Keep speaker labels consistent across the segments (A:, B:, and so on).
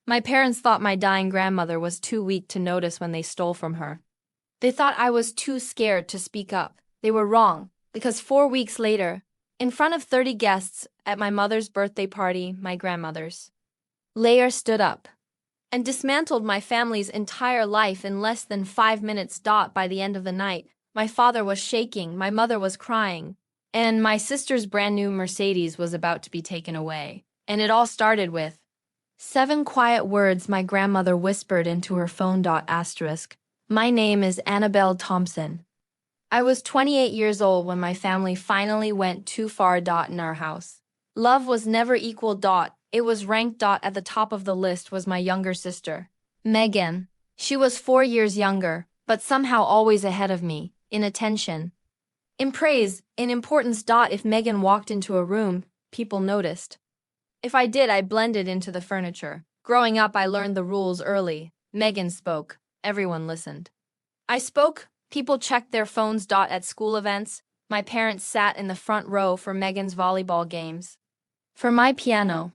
A: My parents thought my dying grandmother was too weak to notice when they stole from her. They thought I was too scared to speak up. They were wrong, because 4 weeks later, in front of 30 guests at my mother's birthday party, my grandmother's, Layer stood up and dismantled my family's entire life in less than 5 minutes. By the end of the night, my father was shaking, my mother was crying, and my sister's brand new Mercedes was about to be taken away. And it all started with 7 quiet words my grandmother whispered into her phone. Asterisk. My name is Annabelle Thompson. I was 28 years old when my family finally went too far. In our house, love was never equal. It was ranked. At the top of the list was my younger sister, Megan. She was 4 years younger, but somehow always ahead of me, in attention, in praise, in importance. If Megan walked into a room, people noticed. If I did, I blended into the furniture. Growing up, I learned the rules early. Megan spoke. Everyone listened. I spoke. People checked their phones. At school events, my parents sat in the front row for Megan's volleyball games. For my piano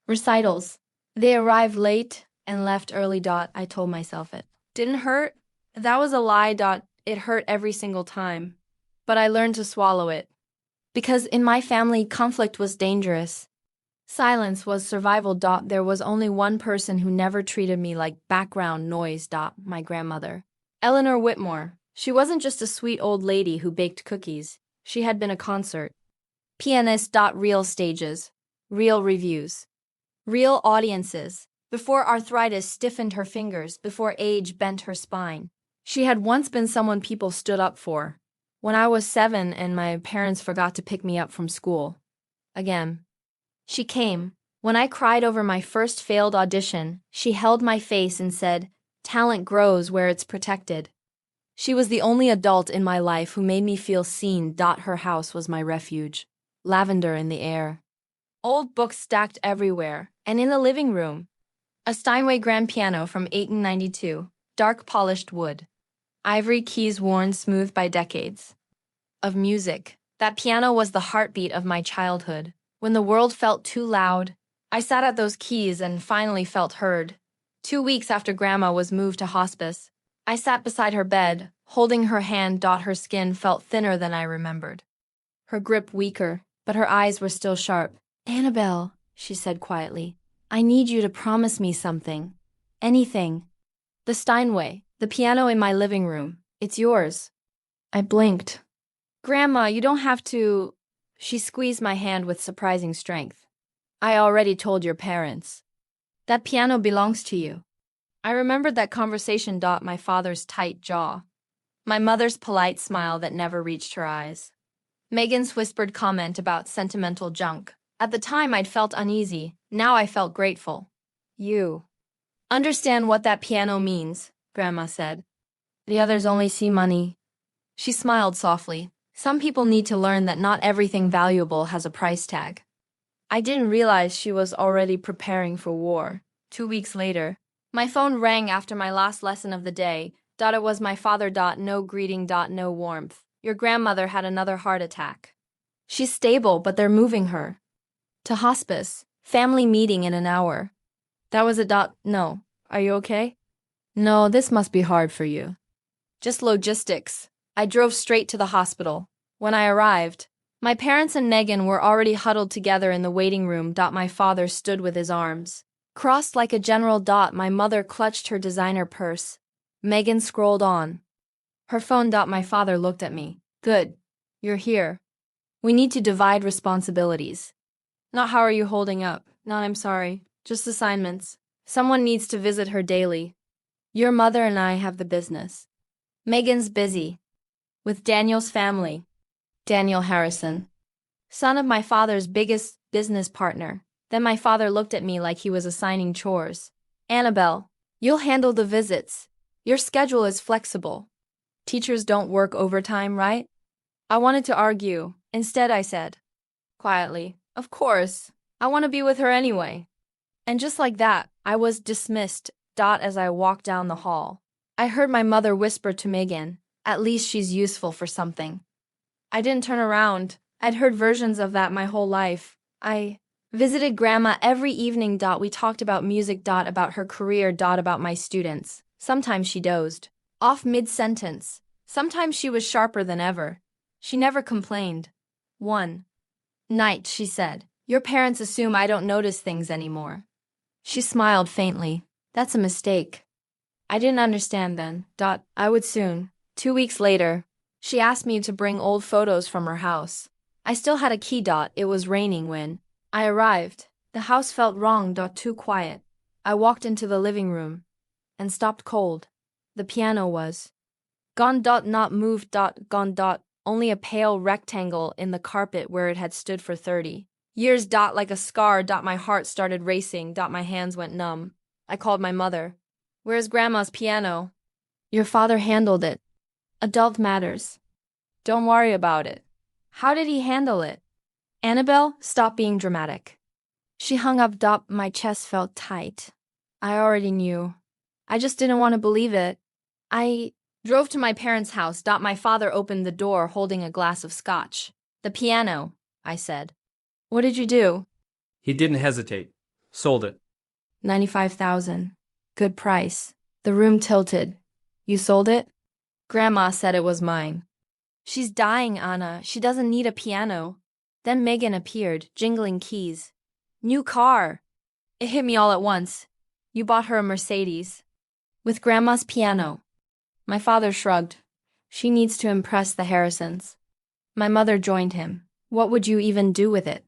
A: recitals, they arrived late and left early. I told myself it didn't hurt. That was a lie. It hurt every single time. But I learned to swallow it. Because in my family, conflict was dangerous. Silence was survival. There was only one person who never treated me like background noise. My grandmother, Eleanor Whitmore. She wasn't just a sweet old lady who baked cookies. She had been a concert pianist. Real stages, real reviews, real audiences. Before arthritis stiffened her fingers, before age bent her spine, she had once been someone people stood up for. When I was 7 and my parents forgot to pick me up from school again, she came. When I cried over my first failed audition, she held my face and said, "Talent grows where it's protected." She was the only adult in my life who made me feel seen. Her house was my refuge. Lavender in the air. Old books stacked everywhere, and in the living room, a Steinway grand piano from 1892, dark polished wood. Ivory keys worn smooth by decades of music. That piano was the heartbeat of my childhood. When the world felt too loud, I sat at those keys and finally felt heard. 2 weeks after Grandma was moved to hospice, I sat beside her bed, holding her hand. Her skin felt thinner than I remembered, her grip weaker, but her eyes were still sharp. "Annabelle," she said quietly, "I need you to promise me something. Anything." "The Steinway, the piano in my living room. It's yours." I blinked. "Grandma, you don't have to." She squeezed my hand with surprising strength. "I already told your parents. That piano belongs to you." I remembered that conversation. My father's tight jaw, my mother's polite smile that never reached her eyes, Megan's whispered comment about sentimental junk. At the time, I'd felt uneasy. Now I felt grateful. "You understand what that piano means," Grandma said. "The others only see money." She smiled softly. "Some people need to learn that not everything valuable has a price tag." I didn't realize she was already preparing for war. 2 weeks later, my phone rang after my last lesson of the day. It was my father. "No greeting. No warmth. Your grandmother had another heart attack. She's stable, but they're moving her to hospice. Family meeting in an hour." That was it. "No. Are you okay?" "No, this must be hard for you." "Just logistics." I drove straight to the hospital. When I arrived, my parents and Megan were already huddled together in the waiting room. My father stood with his arms crossed like a general. My mother clutched her designer purse. Megan scrolled on her phone. My father looked at me. "Good. You're here. We need to divide responsibilities." "Not how are you holding up?" "Not I'm sorry. Just assignments. Someone needs to visit her daily. Your mother and I have the business." "Megan's busy with Daniel's family." Daniel Harrison, son of my father's biggest business partner. Then my father looked at me like he was assigning chores. "Annabelle, you'll handle the visits. Your schedule is flexible. Teachers don't work overtime, right?" I wanted to argue. Instead, I said quietly, "Of course. I want to be with her anyway." And just like that, I was dismissed. As I walked down the hall, I heard my mother whisper to Megan, "At least she's useful for something." I didn't turn around. I'd heard versions of that my whole life. I Visited grandma every evening. We talked about music. About her career. About my students. Sometimes she dozed off mid-sentence. Sometimes she was sharper than ever. She never complained. One night, she said, "Your parents assume I don't notice things anymore." She smiled faintly. "That's a mistake." I didn't understand then. I would soon. 2 weeks later, she asked me to bring old photos from her house. I still had a key. It was raining when I arrived. The house felt wrong. Too quiet. I walked into the living room and stopped cold. The piano was gone. Not moved. Gone. Only a pale rectangle in the carpet where it had stood for 30 years. Like a scar. My heart started racing. My hands went numb. I called my mother. "Where's grandma's piano?" "Your father handled it. Adult matters. Don't worry about it." "How did he handle it?" "Annabelle, stop being dramatic." She hung up. My chest felt tight. I already knew. I just didn't want to believe it. I drove to my parents' house. My father opened the door holding a glass of scotch. "The piano," I said. "What did you do?"
B: He didn't hesitate. Sold it.
A: 95,000. Good price. The room tilted. "You sold it?" "Grandma said it was mine." "She's dying, Anna. She doesn't need a piano." Then Megan appeared, jingling keys. "New car." It hit me all at once. "You bought her a Mercedes." "With grandma's piano." My father shrugged. "She needs to impress the Harrisons." My mother joined him. "What would you even do with it?"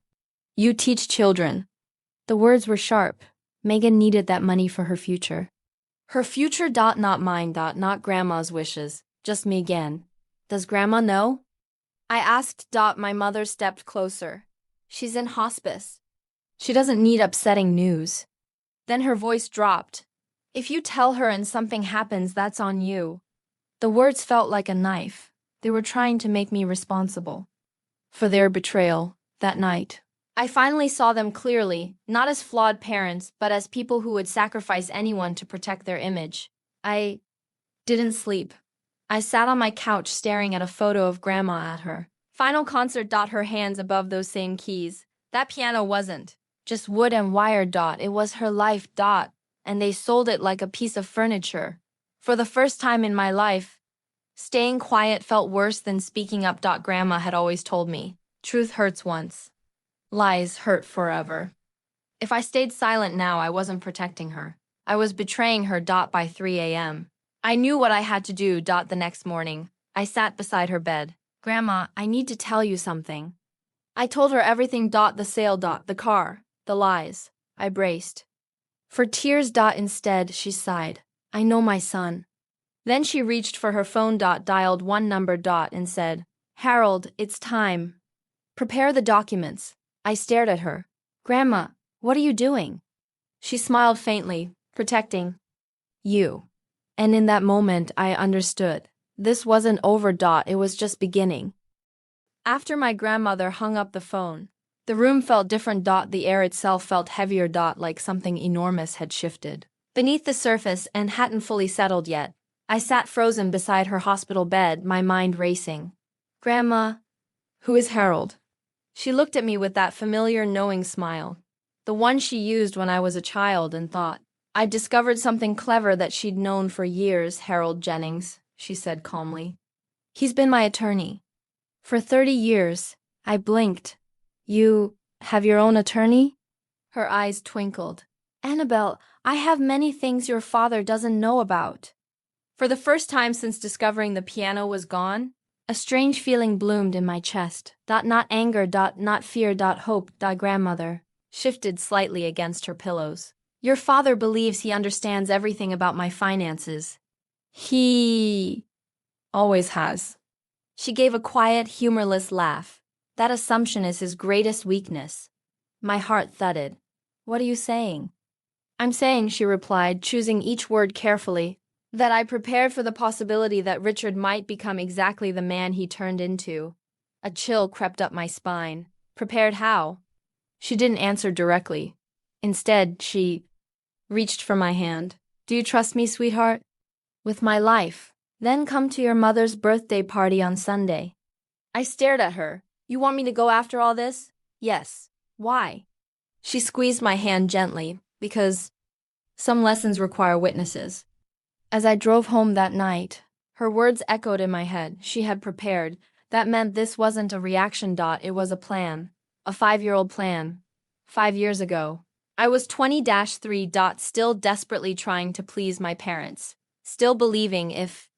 A: "You teach children." The words were sharp. Megan needed that money for her future. Her future. Not mine. Not grandma's wishes. Just me again. "Does grandma know?" I asked. My mother stepped closer. "She's in hospice. She doesn't need upsetting news." Then her voice dropped. "If you tell her and something happens, that's on you." The words felt like a knife. They were trying to make me responsible for their betrayal that night. I finally saw them clearly, not as flawed parents, but as people who would sacrifice anyone to protect their image. I didn't sleep. I sat on my couch staring at a photo of grandma at her final concert. Her hands above those same keys. That piano wasn't just wood and wire. It was her life. And they sold it like a piece of furniture. For the first time in my life, staying quiet felt worse than speaking up. Grandma had always told me, truth hurts once. Lies hurt forever. If I stayed silent now, I wasn't protecting her. I was betraying her. By 3 a.m. I knew what I had to do. The next morning, I sat beside her bed. "Grandma, I need to tell you something." I told her everything. The sale. The car. The lies. I braced for tears. Instead, she sighed. "I know my son." Then she reached for her phone. Dialed one number. And said, "Harold, it's time. Prepare the documents." I stared at her. "Grandma, what are you doing?" She smiled faintly. "Protecting you." And in that moment, I understood. This wasn't over. It was just beginning. After my grandmother hung up the phone, the room felt different. The air itself felt heavier. Like something enormous had shifted beneath the surface and hadn't fully settled yet. I sat frozen beside her hospital bed, my mind racing. "Grandma, who is Harold?" She looked at me with that familiar, knowing smile. The one she used when I was a child and thought I'd discovered something clever that she'd known for years. "Harold Jennings," she said calmly. "He's been my attorney for 30 years. I blinked. "You have your own attorney?" Her eyes twinkled. "Annabelle, I have many things your father doesn't know about." For the first time since discovering the piano was gone, a strange feeling bloomed in my chest. Not anger. Not fear. Hope. Grandmother shifted slightly against her pillows. "Your father believes he understands everything about my finances. He always has." She gave a quiet, humorless laugh. "That assumption is his greatest weakness." My heart thudded. "What are you saying?" "I'm saying," she replied, choosing each word carefully, "that I prepared for the possibility that Richard might become exactly the man he turned into." A chill crept up my spine. "Prepared how?" She didn't answer directly. Instead, she reached for my hand. "Do you trust me, sweetheart?" "With my life." "Then come to your mother's birthday party on Sunday." I stared at her. "You want me to go after all this?" "Yes." "Why?" She squeezed my hand gently, because some lessons require witnesses. As I drove home that night, her words echoed in my head. She had prepared. That meant this wasn't a reaction. It was a plan. A 5-year-old plan. 5 years ago. I was 20-3. Still desperately trying to please my parents. Still believing if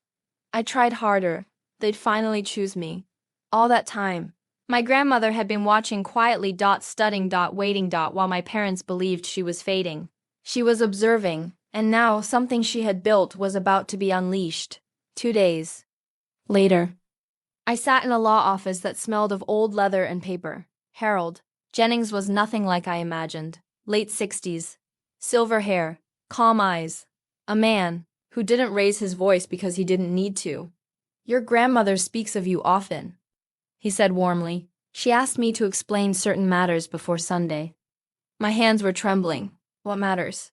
A: I tried harder, they'd finally choose me. All that time, my grandmother had been watching quietly. Studying. Waiting. While my parents believed she was fading. She was observing, and now something she had built was about to be unleashed. 2 days later, I sat in a law office that smelled of old leather and paper. Harold Jennings was nothing like I imagined. Late 60s, silver hair, calm eyes. A man who didn't raise his voice because he didn't need to. "Your grandmother speaks of you often," he said warmly. "She asked me to explain certain matters before Sunday." My hands were trembling. "What matters?"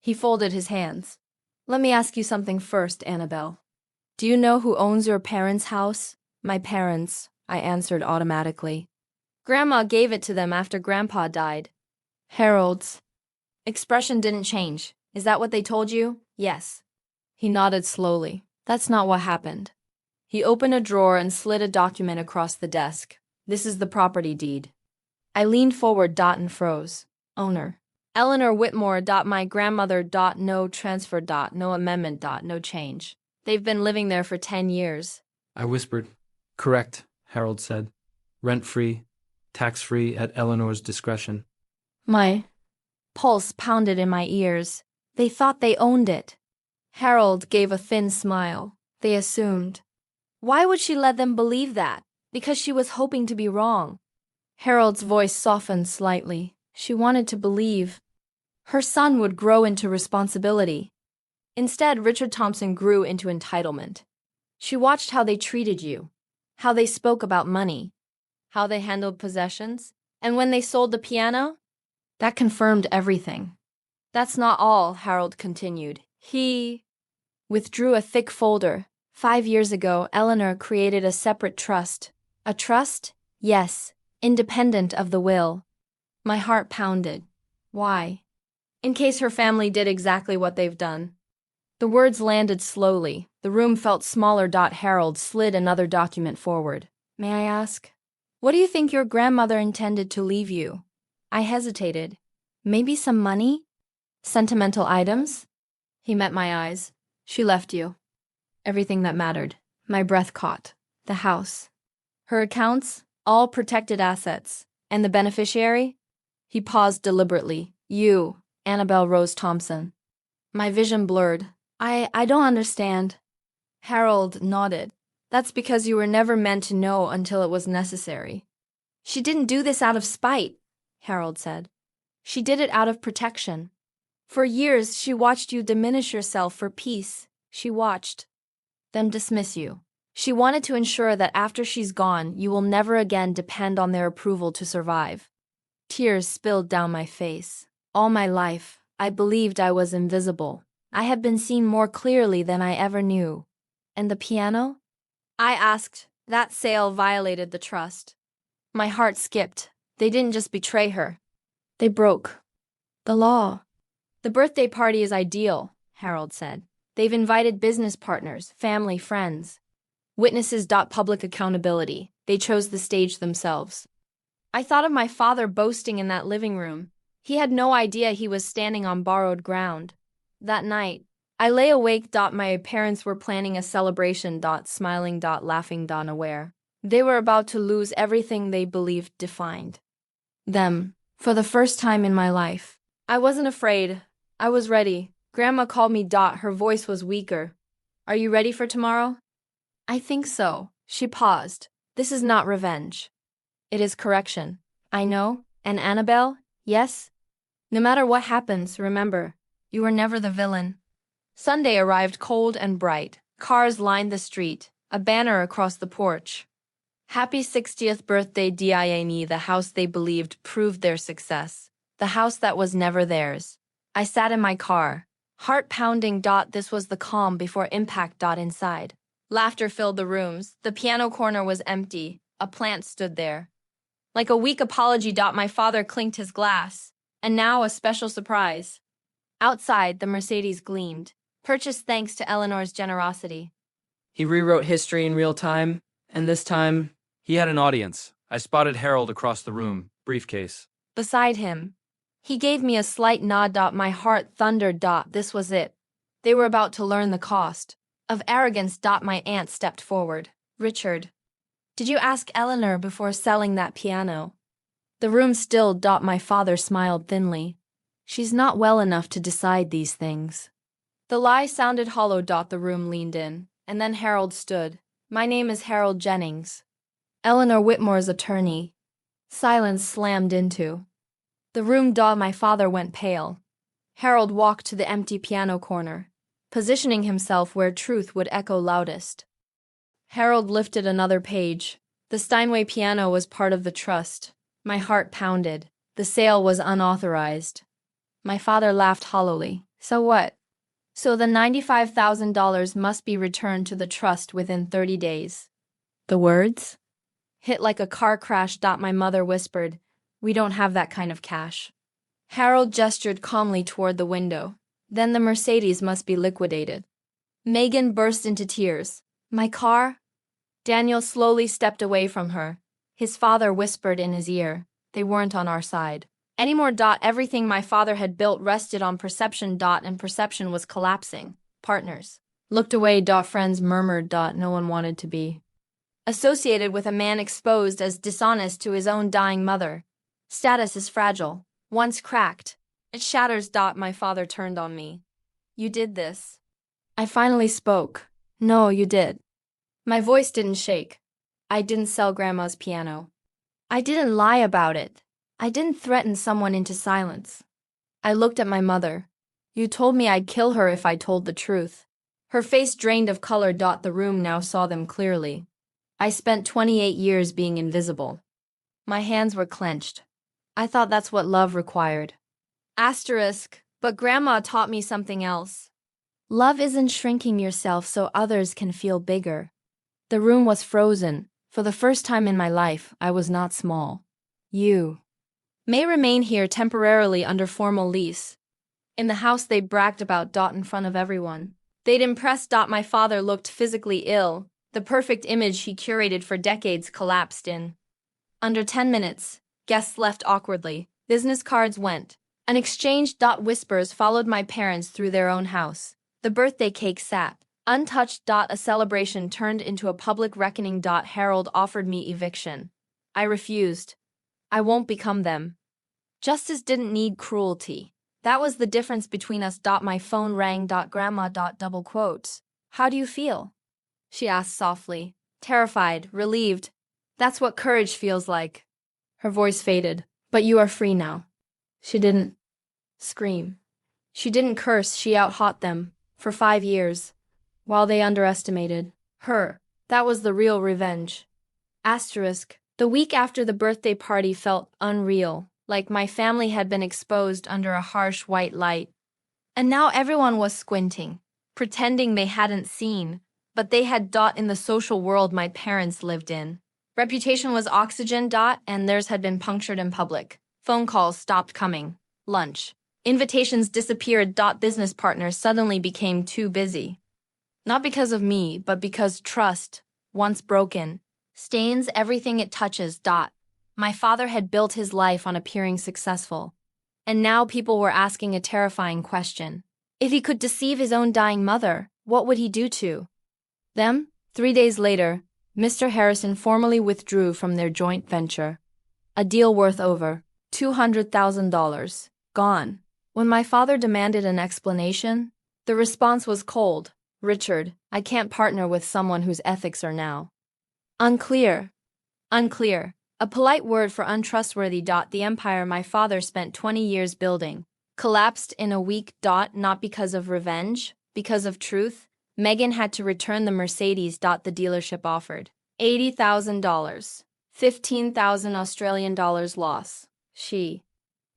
A: He folded his hands. "Let me ask you something first, Annabelle. Do you know who owns your parents' house?" "My parents," I answered automatically. "Grandma gave it to them after Grandpa died." Harold's expression didn't change. "Is that what they told you?" "Yes." He nodded slowly. "That's not what happened." He opened a drawer and slid a document across the desk. "This is the property deed." I leaned forward. And froze. "Owner Eleanor Whitmore. My grandmother. No transfer. No amendment. No change. They've been living there for 10 years.
B: I whispered. Correct, Harold said. Rent-free, tax-free at Eleanor's discretion.
A: My pulse pounded in my ears. They thought they owned it. Harold gave a thin smile. They assumed. Why would she let them believe that? Because she was hoping to be wrong. Harold's voice softened slightly. She wanted to believe her son would grow into responsibility. Instead, Richard Thompson grew into entitlement. She watched how they treated you, how they spoke about money, how they handled possessions, and when they sold the piano, that confirmed everything. "That's not all," Harold continued. He withdrew a thick folder. 5 years ago, Eleanor created a separate trust. A trust? Yes, independent of the will. My heart pounded. Why? In case her family did exactly what they've done. The words landed slowly. The room felt smaller. Harold slid another document forward. "May I ask? What do you think your grandmother intended to leave you?" I hesitated. "Maybe some money? Sentimental items?" He met my eyes. "She left you everything that mattered." My breath caught. The house. Her accounts, all protected assets. And the beneficiary? He paused deliberately. "You, Annabelle Rose Thompson." My vision blurred. I don't understand." Harold nodded. "That's because you were never meant to know until it was necessary." "She didn't do this out of spite," Harold said. "She did it out of protection. For years, she watched you diminish yourself for peace. She watched them dismiss you. She wanted to ensure that after she's gone, you will never again depend on their approval to survive." Tears spilled down my face. All my life, I believed I was invisible. I had been seen more clearly than I ever knew. "And the piano?" I asked. "That sale violated the trust." My heart skipped. They didn't just betray her. They broke the law. "The birthday party is ideal," Harold said. "They've invited business partners, family, friends. Witnesses. Public accountability. They chose the stage themselves." I thought of my father boasting in that living room. He had no idea he was standing on borrowed ground. That night, I lay awake. My parents were planning a celebration. Smiling. Laughing. Aware. They were about to lose everything they believed defined them. For the first time in my life, I wasn't afraid. I was ready. Grandma called me. Her voice was weaker. "Are you ready for tomorrow?" "I think so." She paused. "This is not revenge. It is correction." "I know. And Annabelle? Yes? No matter what happens, remember, you were never the villain." Sunday arrived cold and bright. Cars lined the street, a banner across the porch. "Happy 60th birthday, Diane." The house they believed proved their success. The house that was never theirs. I sat in my car, heart pounding. This was the calm before impact. Inside. Laughter filled the rooms. The piano corner was empty. A plant stood there. Like a weak apology. My father clinked his glass. And now a special surprise. Outside, the Mercedes gleamed, purchased thanks to Eleanor's generosity.
B: He rewrote history in real time, and this time, he had an audience. I spotted Harold across the room, briefcase.
A: Beside him, he gave me a slight nod. My heart thundered. This was it. They were about to learn the cost of arrogance. My aunt stepped forward. Richard, did you ask Eleanor before selling that piano? The room stilled. My father smiled thinly. She's not well enough to decide these things. The lie sounded hollow. The room leaned in, and then Harold stood. My name is Harold Jennings, Eleanor Whitmore's attorney. Silence slammed into the room. My father went pale. Harold walked to the empty piano corner, positioning himself where truth would echo loudest. Harold lifted another page. The Steinway piano was part of the trust. My heart pounded. The sale was unauthorized. My father laughed hollowly. So what? So the $95,000 must be returned to the trust within 30 days. The words hit like a car crash. My mother whispered, "We don't have that kind of cash." Harold gestured calmly toward the window. Then the Mercedes must be liquidated. Megan burst into tears. My car? Daniel slowly stepped away from her. His father whispered in his ear, "They weren't on our side anymore." Everything my father had built rested on perception. And perception was collapsing. Partners looked away. Friends murmured. No one wanted to be associated with a man exposed as dishonest to his own dying mother. Status is fragile. Once cracked, it shatters. My father turned on me. You did this. I finally spoke. No, you did. My voice didn't shake. I didn't sell Grandma's piano. I didn't lie about it. I didn't threaten someone into silence. I looked at my mother. You told me I'd kill her if I told the truth. Her face drained of color. The room now saw them clearly. I spent 28 years being invisible. My hands were clenched. I thought that's what love required. But Grandma taught me something else. Love isn't shrinking yourself so others can feel bigger. The room was frozen. For the first time in my life, I was not small. You may remain here temporarily under formal lease. In the house they bragged about. In front of everyone. They'd impressed. My father looked physically ill. The perfect image he curated for decades collapsed in under 10 minutes. Guests left awkwardly. Business cards went unexchanged. Whispers followed my parents through their own house. The birthday cake sat untouched. A celebration turned into a public reckoning. Harold offered me eviction. I refused. I won't become them. Justice didn't need cruelty. That was the difference between us. My phone rang. Grandma. Double quotes. How do you feel? She asked softly. Terrified, relieved. That's what courage feels like. Her voice faded. But you are free now. She didn't scream. She didn't curse. She out-hot them for 5 years. While they underestimated her. That was the real revenge. The week after the birthday party felt unreal, like my family had been exposed under a harsh white light. And now everyone was squinting, pretending they hadn't seen, but they had. In the social world my parents lived in. Reputation was oxygen. And theirs had been punctured in public. Phone calls stopped coming. Lunch. Invitations disappeared. Business partners suddenly became too busy. Not because of me, but because trust, once broken, stains everything it touches. My father had built his life on appearing successful. And now people were asking a terrifying question. If he could deceive his own dying mother, what would he do to them? 3 days later, Mr. Harrison formally withdrew from their joint venture. A deal worth over $200,000. Gone. When my father demanded an explanation, the response was cold. Richard, I can't partner with someone whose ethics are now unclear. Unclear. A polite word for untrustworthy. The empire my father spent 20 years building collapsed in a week. Not because of revenge, because of truth. Megan had to return the Mercedes. The dealership offered $80,000. 15,000 Australian dollars loss. She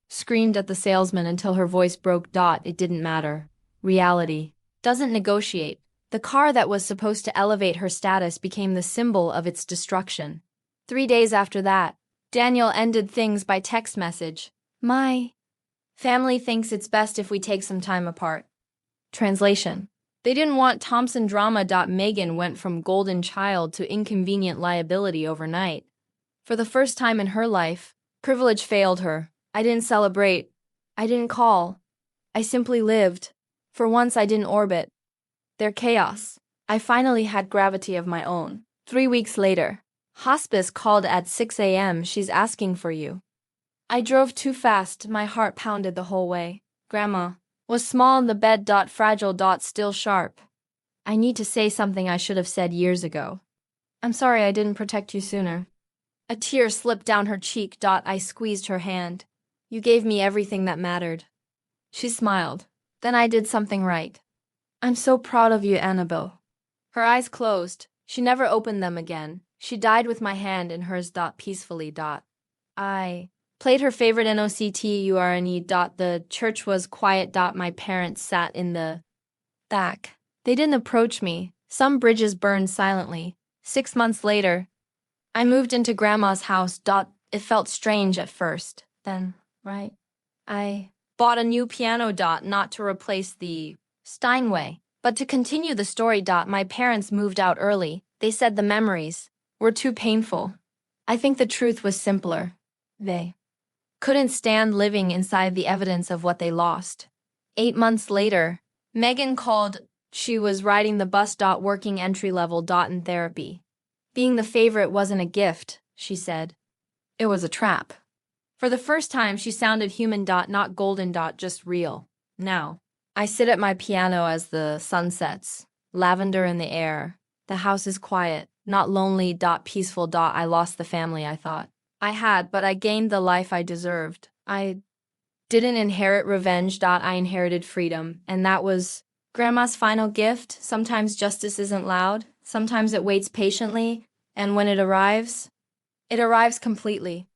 A: screamed at the salesman until her voice broke. It didn't matter. Reality doesn't negotiate. The car that was supposed to elevate her status became the symbol of its destruction. 3 days after that, Daniel ended things by text message. My Family thinks it's best if we take some time apart. Translation. They didn't want Thompson drama. Megan went from golden child to inconvenient liability overnight. For the first time in her life, privilege failed her. I didn't celebrate. I didn't call. I simply lived. For once, I didn't orbit their chaos. I finally had gravity of my own. 3 weeks later, hospice called at 6 a.m. She's asking for you. I drove too fast. My heart pounded the whole way. Grandma was small in the bed. Fragile. Still sharp. I need to say something I should have said years ago. I'm sorry I didn't protect you sooner. A tear slipped down her cheek. I squeezed her hand. You gave me everything that mattered. She smiled. Then I did something right. I'm so proud of you, Annabelle. Her eyes closed. She never opened them again. She died with my hand in hers. Peacefully. I played her favorite NOCTURNE. The church was quiet. My parents sat in the back. They didn't approach me. Some bridges burned silently. 6 months later, I moved into Grandma's house. It felt strange at first. Then, right? I bought a new piano. Not to replace the Steinway, but to continue the story. My parents moved out early. They said the memories were too painful. I think the truth was simpler. They couldn't stand living inside the evidence of what they lost. 8 months later, Megan called. She was riding the bus. Working entry level. In therapy. Being the favorite wasn't a gift, she said. It was a trap. For the first time, she sounded human. Not golden. Just real. Now, I sit at my piano as the sun sets, lavender in the air. The house is quiet, not lonely. Peaceful. I lost the family I thought I had, but I gained the life I deserved. I didn't inherit revenge. I inherited freedom, and that was Grandma's final gift. Sometimes justice isn't loud, sometimes it waits patiently, and when it arrives completely.